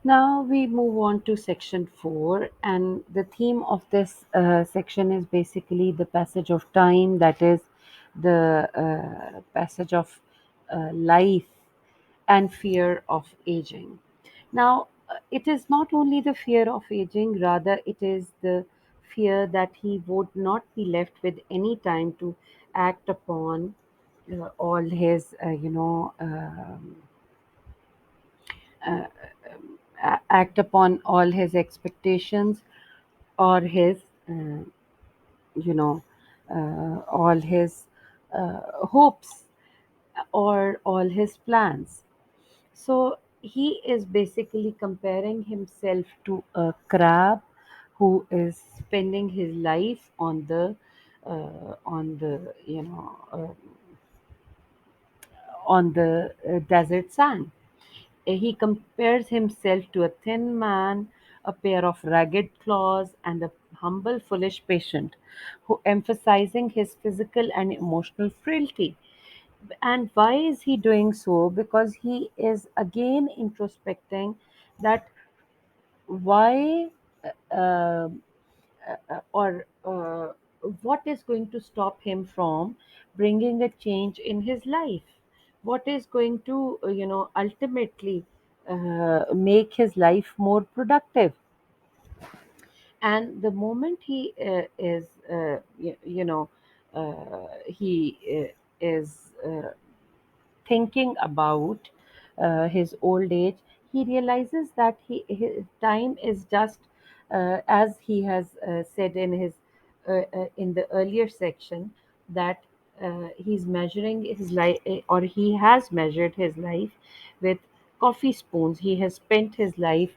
Now we move on to section 4, and the theme of this section is basically the passage of time, that is, the passage of life and fear of aging. Now, it is not only the fear of aging, rather, it is the fear that he would not be left with any time to act upon all his, act upon all his expectations or his, uh, you know, all his hopes or all his plans. So he is basically comparing himself to a crab who is spending his life on the on the desert sand. He compares himself to a thin man, a pair of ragged claws, and a humble, foolish patient, who emphasizing his physical and emotional frailty. And why is he doing so? Because he is again introspecting that why uh, or what is going to stop him from bringing a change in his life, what is going to ultimately make his life more productive. And the moment he is he is thinking about his old age, he realizes that his time is just as he has said in the earlier section, that he's measuring his life, or he has measured his life with coffee spoons. He has spent his life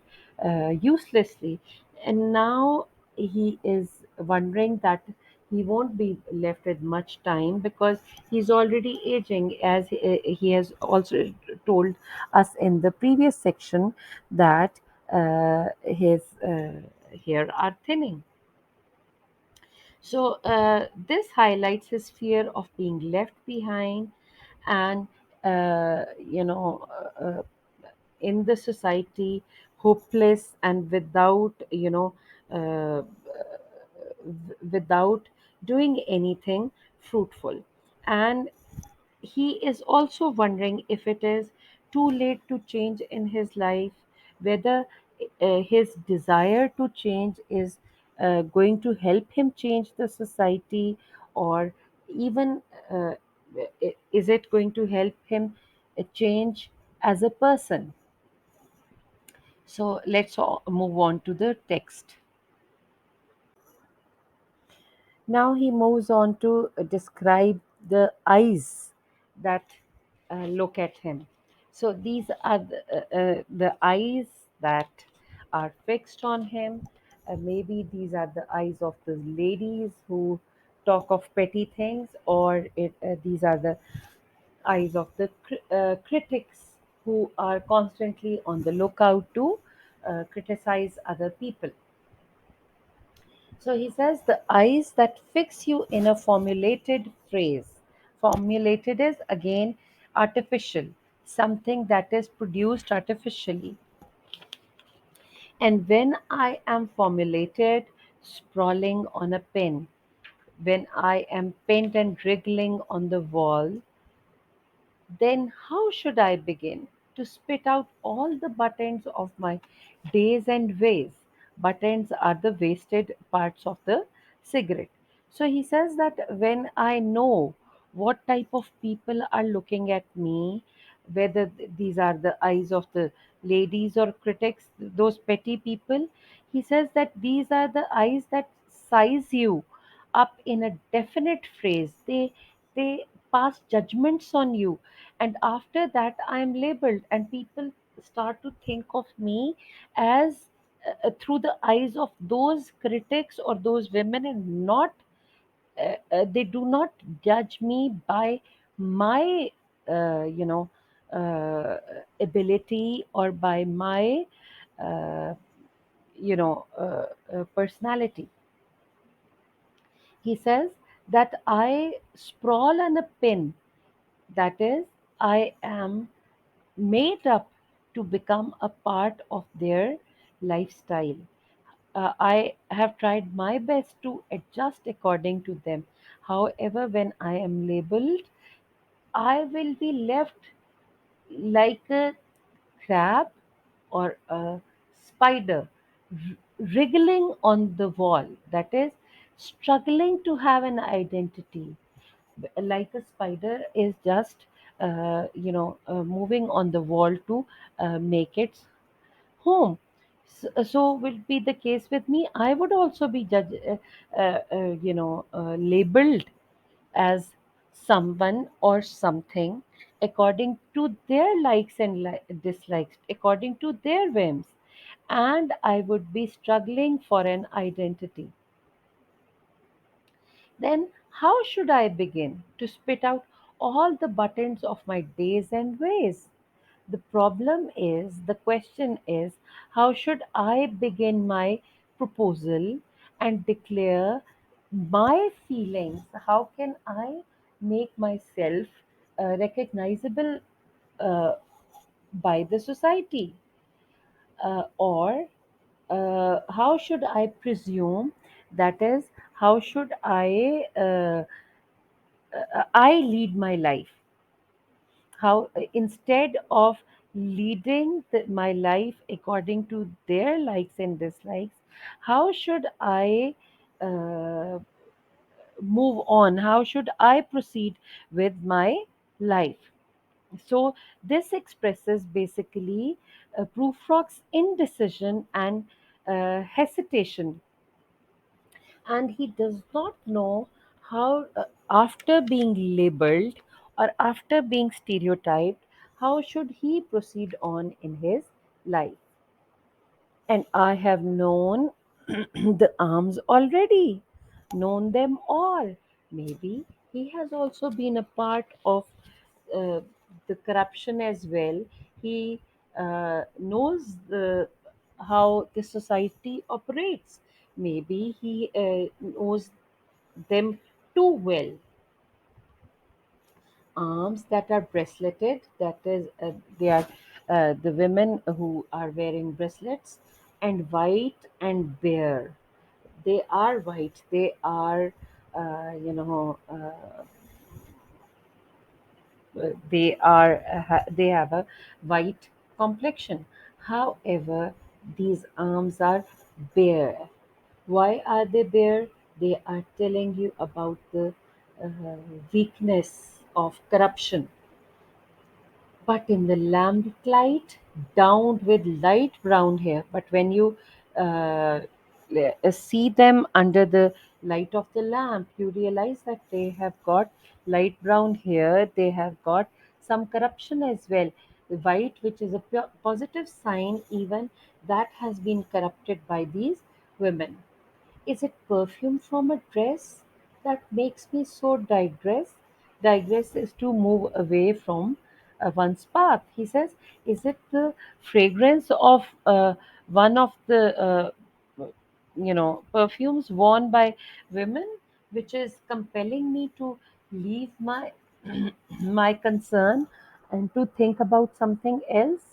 uselessly, and now he is wondering that he won't be left with much time because he's already aging, as he has also told us in the previous section that his hair are thinning. So this highlights his fear of being left behind, and in the society, hopeless and without uh, without doing anything fruitful. And he is also wondering if it is too late to change in his life, whether his desire to change is going to help him change the society, or even uh, is it going to help him change as a person. So let's move on to the text. Now he moves on to describe the eyes that look at him. So these are the eyes that are fixed on him. Maybe these are the eyes of the ladies who talk of petty things, or these are the eyes of the critics who are constantly on the lookout to criticize other people. So he says the eyes that fix you in a formulated phrase. Formulated is again artificial, something that is produced artificially. And when I am formulated, sprawling on a pen, when I am pent and wriggling on the wall, then how should I begin to spit out all the buttons of my days and ways? Buttons are the wasted parts of the cigarette. So he says that when I know what type of people are looking at me, whether these are the eyes of the ladies or critics, those petty people, he says that these are the eyes that size you up in a definite phrase. They pass judgments on you, and after that I am labeled, and people start to think of me as through the eyes of those critics or those women, and not they do not judge me by my uh, you know uh, ability, or by my uh, personality. He says that I sprawl on a pin, that is, I am made up, to become a part of their lifestyle. I have tried my best to adjust according to them. However, when I am labeled, I will be left like a crab or a spider wriggling on the wall, that is, struggling to have an identity. Like a spider is just, moving on the wall to make its home. So will be the case with me. I would also be labeled as someone or something according to their likes and dislikes, according to their whims, and I would be struggling for an identity. Then, how should I begin to spit out all the buttons of my days and ways? The problem is, the question is, how should I begin my proposal and declare my feelings? How can I make myself recognizable uh, by the society? Or how should I presume? That is, how should I lead my life? How instead of leading my life according to their likes and dislikes, how should I uh, move on? How should I proceed with my life? So this expresses basically Prufrock's indecision and hesitation, and he does not know how, after being labeled or after being stereotyped, how should he proceed on in his life. And I have known the arms already, known them all. Maybe he has also been a part of uh, the corruption as well. He knows how the society operates. Maybe he knows them too well. Arms that are braceleted, that is, they are the women who are wearing bracelets, and white and bare. They are white, they are they have a white complexion. However, these arms are bare. Why are they bare? They are telling you about the weakness of corruption. But in the lamplight, downed with light brown hair. But when you uh, see them under the light of the lamp, you realize that they have got light brown hair, they have got some corruption as well. The white, which is a positive sign, even that has been corrupted by these women. Is it perfume from a dress that makes me so digress? Digress is to move away from one's path. He says, is it the fragrance of one of the perfumes worn by women, which is compelling me to leave my my concern and to think about something else?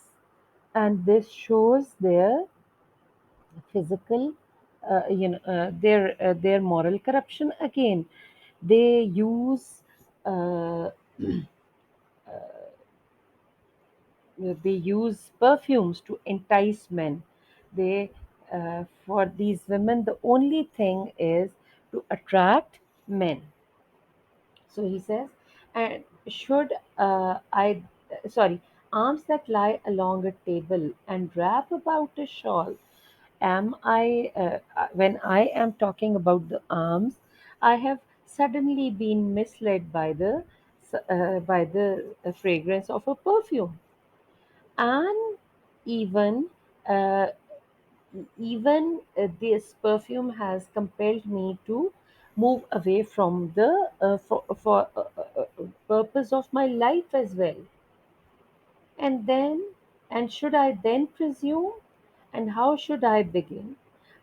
And this shows their physical, their moral corruption again. They use uh, perfumes to entice men. They For these women, the only thing is to attract men. So he says, and should I, sorry, arms that lie along a table and wrap about a shawl. Am I, when I am talking about the arms, I have suddenly been misled by the fragrance of a perfume, and even uh, this perfume has compelled me to move away from the purpose of my life as well. And then, and should I then presume? And how should I begin?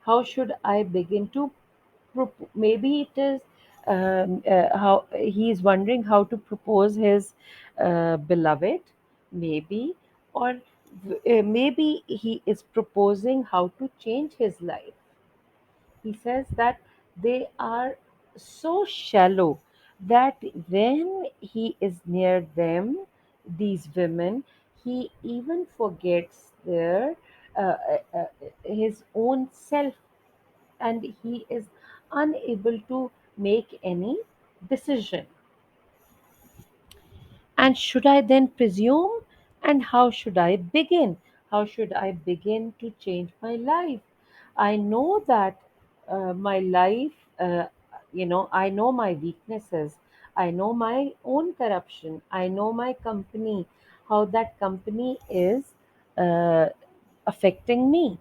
How should I begin to maybe it is how he is wondering how to propose his beloved, maybe, or Maybe he is proposing how to change his life. He says that they are so shallow that when he is near them, these women, he even forgets his own self, and he is unable to make any decision. And should I then presume? And how should I begin? How should I begin to change my life? I know that my life, I know my weaknesses. I know my own corruption. I know my company, how that company is uh, affecting me.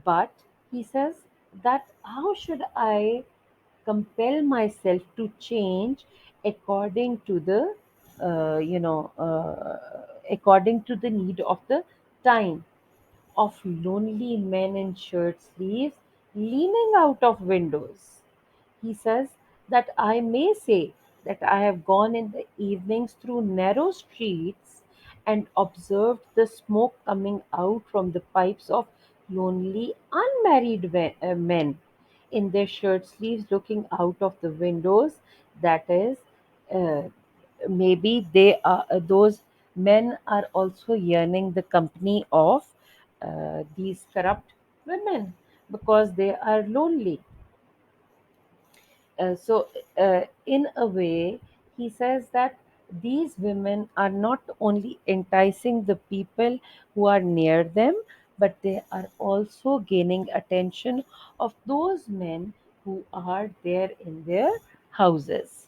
But he says that how should I compel myself to change according to the according to the need of the time, of lonely men in shirt sleeves leaning out of windows. He says that I may say that I have gone in the evenings through narrow streets and observed the smoke coming out from the pipes of lonely unmarried men in their shirt sleeves looking out of the windows. That is, uh, maybe they are those men are also yearning the company of these corrupt women because they are lonely. In a way, he says that these women are not only enticing the people who are near them, but they are also gaining attention of those men who are there in their houses.